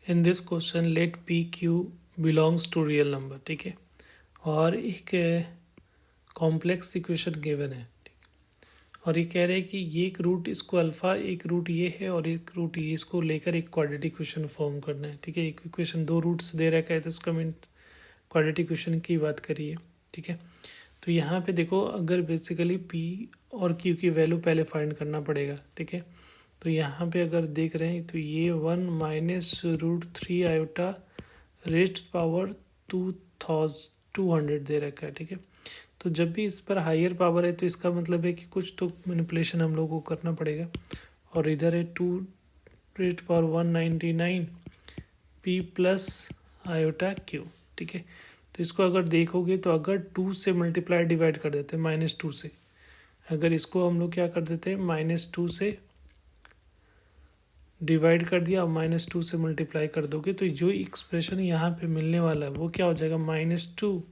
In this question let P Q belongs to real number, ठीक है, और एक कॉम्प्लेक्स इक्वेशन गिवन है, और ये कह रहे हैं कि ये एक रूट इसको अल्फ़ा, एक रूट ये है और एक रूट ये, इसको लेकर एक क्वाड्रेटिक इक्वेशन फॉर्म करना है, ठीक है। एक इक्वेशन दो रूट्स दे रखा है तो इसका मीन क्वाड्रेटिक इक्वेशन की बात करिए, ठीक है। तो यहाँ पे देखो, अगर बेसिकली पी और क्यू की वैल्यू पहले फाइंड करना पड़ेगा, ठीक है। तो यहाँ पे अगर देख रहे हैं तो ये 1 - √3 आयोटा रेस्ट पावर 200 दे रखा है, ठीक है। तो जब भी इस पर हायर पावर है तो इसका मतलब है कि कुछ तो मैनिपुलेशन हम लोग को करना पड़ेगा, और इधर है 2 ⁻199 पी प्लस आयोटा क्यू, ठीक है। तो इसको अगर देखोगे तो अगर 2 से मल्टीप्लाई डिवाइड कर देते हैं -2 से, अगर इसको हम लोग क्या कर देते हैं -2 से डिवाइड कर दिया, -2 से मल्टीप्लाई कर दोगे तो जो एक्सप्रेशन यहाँ पे मिलने वाला है वो क्या हो जाएगा, -2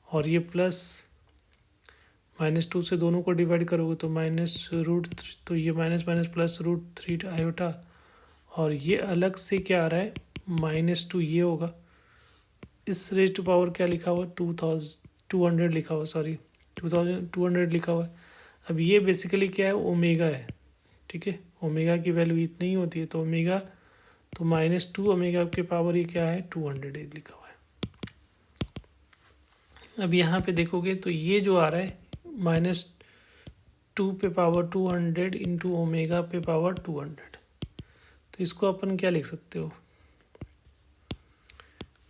और ये प्लस -2 से दोनों को डिवाइड करोगे तो -√3, तो ये माइनस माइनस प्लस √3 आयोटा, और ये अलग से क्या आ रहा है -2, ये होगा। इस रेज टू पावर क्या लिखा हुआ, 200 लिखा हुआ, सॉरी 2200 लिखा हुआ है। अब ये बेसिकली क्या है, ओमेगा है, ठीक है। ओमेगा की वैल्यू इतनी ही होती है, तो ओमेगा तो -2 ओमेगा के पावर ये क्या है 200 लिखा हुआ है। अब यहाँ पे देखोगे तो ये जो आ रहा है -2 पे पावर 200 इंटू ओमेगा पे पावर 200, तो इसको अपन क्या लिख सकते हो,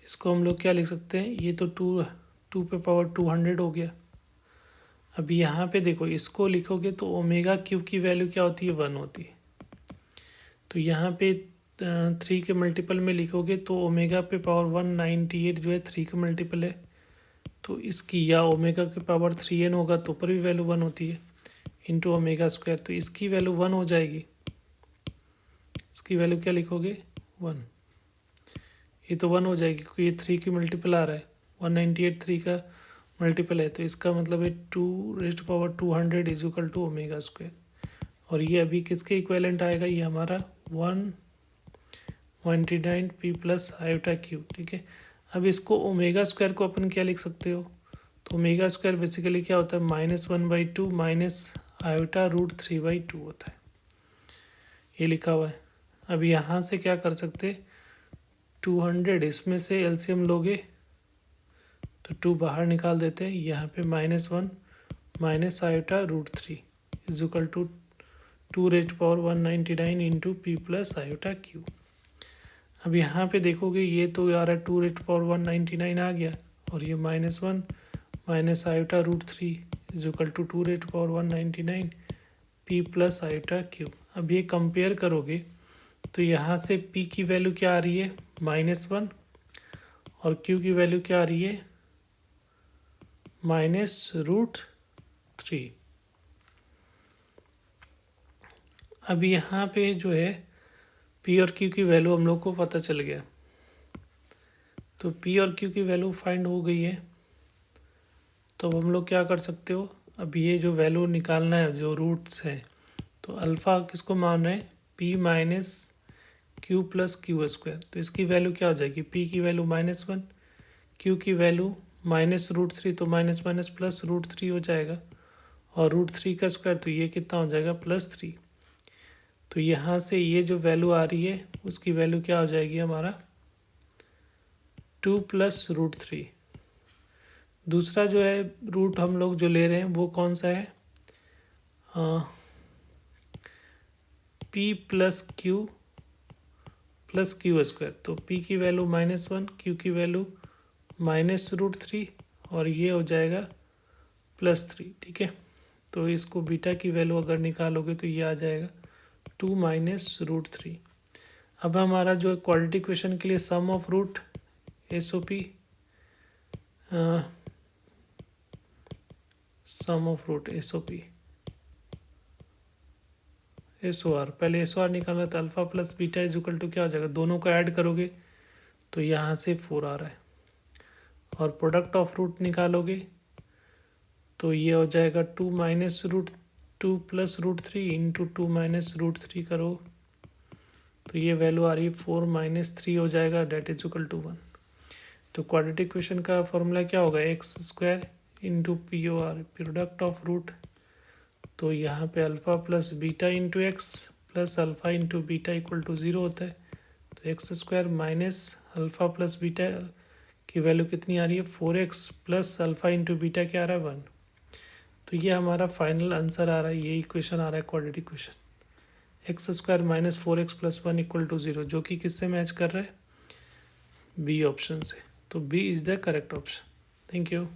इसको हम लोग क्या लिख सकते हैं, ये तो 2 पे पावर 200 हो गया। अब यहाँ पे देखो, इसको लिखोगे तो ओमेगा क्यू की वैल्यू क्या होती है, 1 होती है। तो यहाँ पे 3 के मल्टीपल में लिखोगे तो ओमेगा पे पावर 198 जो है 3 का मल्टीपल है, तो इसकी या ओमेगा के पावर 3n होगा तो पर भी वैल्यू 1 होती है, इंटू ओमेगा स्क्वायर, तो इसकी वैल्यू 1 हो जाएगी। इसकी वैल्यू क्या लिखोगे 1, ये तो 1 हो जाएगी क्योंकि ये 3 की मल्टीपल आ रहा है, 198 3 का मल्टीपल है, तो इसका मतलब है 2 ⁻200 is equal to omega square, और ये अभी किसके इक्वेलेंट आएगा, ये हमारा 199 पी प्लस आयोटा क्यू, ठीक है। अब इसको ओमेगा स्क्वायर को अपन क्या लिख सकते हो, तो ओमेगा स्क्वायर बेसिकली क्या होता है, -1/2 माइनस आयोटा √3/2 होता है, ये लिखा हुआ है। अब यहाँ से क्या कर सकते, 200 इसमें से एलसीएम लोगे तो 2 बाहर निकाल देते हैं, यहाँ पे -1 minus iota √3 is equal to 2⁻199 into P plus iota Q. अब यहाँ पे देखोगे ये तो यार 2⁻199 आ गया, और ये -1 minus iota √3 is equal to 2⁻199 P plus iota Q. अब ये कंपेयर करोगे तो यहाँ से पी की वैल्यू क्या आ रही है -1, और क्यू की वैल्यू क्या आ रही है -√3। अब यहाँ पे जो है पी और क्यू की वैल्यू हम लोग को पता चल गया, तो पी और क्यू की वैल्यू फाइंड हो गई है। तो हम लोग क्या कर सकते हो, अब ये जो वैल्यू निकालना है, जो रूट्स हैं, तो अल्फ़ा किसको मान रहे हैं, P minus Q plus Q square, तो इसकी वैल्यू क्या हो जाएगी, पी की वैल्यू -1, क्यू की वैल्यू -√3, तो माइनस माइनस प्लस √3 हो जाएगा, और √3 का स्क्वायर तो ये कितना हो जाएगा +3। तो यहाँ से ये जो वैल्यू आ रही है उसकी वैल्यू क्या हो जाएगी हमारा 2 + √3। दूसरा जो है रूट हम लोग जो ले रहे हैं वो कौन सा है, पी प्लस क्यू स्क्वायर, तो पी की वैल्यू -1, क्यू की वैल्यू -√3, और ये हो जाएगा +3, ठीक है। तो इसको बीटा की वैल्यू अगर निकालोगे तो ये आ जाएगा 2 - √3। अब हमारा जो क्वाड्रेटिक इक्वेशन के लिए sum of root SOP, sum of root SOR, पहले SOR निकालना था, alpha plus beta is equal to क्या हो जाएगा, दोनों को ऐड करोगे तो यहाँ से 4 आ रहा है, और प्रोडक्ट ऑफ रूट निकालोगे तो ये हो जाएगा 2 - √2 + √3 इंटू 2 - √3 करो तो ये वैल्यू आ रही है 4 माइनस 3 हो जाएगा, डेट इज इक्वल टू 1। तो क्वाड्रेटिक इक्वेशन का फॉर्मूला क्या होगा, X square into P O R, product of root. तो यहाँ पे alpha plus beta into X plus alpha into beta equal to 0 होता है। तो X square minus alpha plus beta की वैल्यू कितनी आ रही है, 4x plus alpha into beta क्या आ रहा है, 1। तो ये हमारा फाइनल आंसर आ रहा है, ये इक्वेशन आ रहा है quadratic equation, X square minus 4x plus 1 equal to 0, जो कि किससे मैच कर रहा है, बी ऑप्शन से। तो B is the correct option. Thank you.